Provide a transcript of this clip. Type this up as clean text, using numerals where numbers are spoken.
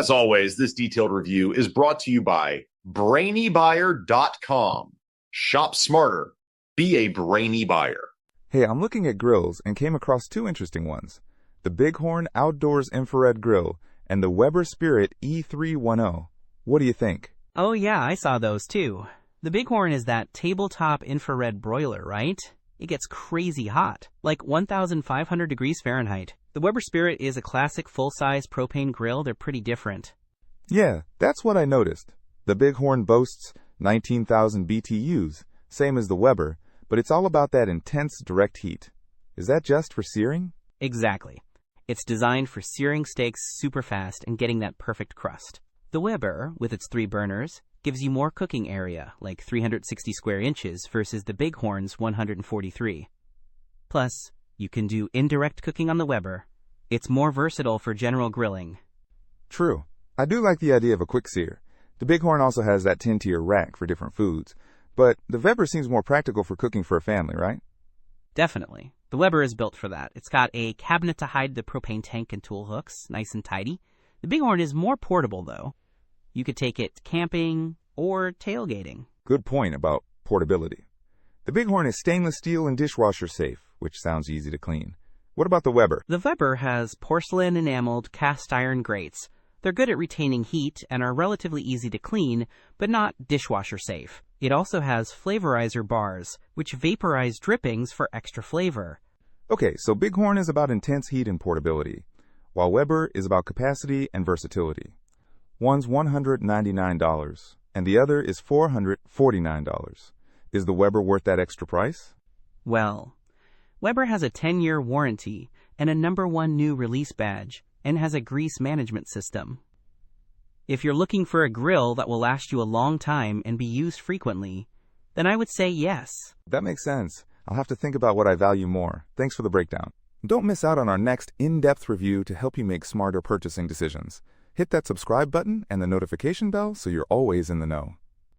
As always, this detailed review is brought to you by BrainyBuyer.com. Shop smarter. Be a brainy buyer. Hey, I'm looking at grills and came across two interesting ones. The Bighorn Outdoors Infrared Grill and the Weber Spirit E-310. What do you think? Oh yeah, I saw those too. The Bighorn is that tabletop infrared broiler, right? It gets crazy hot, like 1,500 degrees Fahrenheit. The Weber Spirit is a classic full-size propane grill. They're pretty different. Yeah, that's what I noticed. The Bighorn boasts 19,000 BTUs, same as the Weber, but it's all about that intense direct heat. Is that just for searing? Exactly. It's designed for searing steaks super fast and getting that perfect crust. The Weber, with its 3 burners, gives you more cooking area, like 360 square inches versus the Bighorn's 143. Plus, you can do indirect cooking on the Weber. It's more versatile for general grilling. True. I do like the idea of a quick sear. The Bighorn also has that 10-tier rack for different foods. But the Weber seems more practical for cooking for a family, right? Definitely. The Weber is built for that. It's got a cabinet to hide the propane tank and tool hooks, nice and tidy. The Bighorn is more portable, though. You could take it camping or tailgating. Good point about portability. The Bighorn is stainless steel and dishwasher safe, which sounds easy to clean. What about the Weber? The Weber has porcelain enameled cast iron grates. They're good at retaining heat and are relatively easy to clean, but not dishwasher safe. It also has flavorizer bars, which vaporize drippings for extra flavor. Okay, so Bighorn is about intense heat and portability, while Weber is about capacity and versatility. One's $199, and the other is $449. Is the Weber worth that extra price? Well, Weber has a 10-year warranty and a #1 new release badge, and has a grease management system. If you're looking for a grill that will last you a long time and be used frequently, then I would say yes. That makes sense. I'll have to think about what I value more. Thanks for the breakdown. Don't miss out on our next in-depth review to help you make smarter purchasing decisions. Hit that subscribe button and the notification bell so you're always in the know.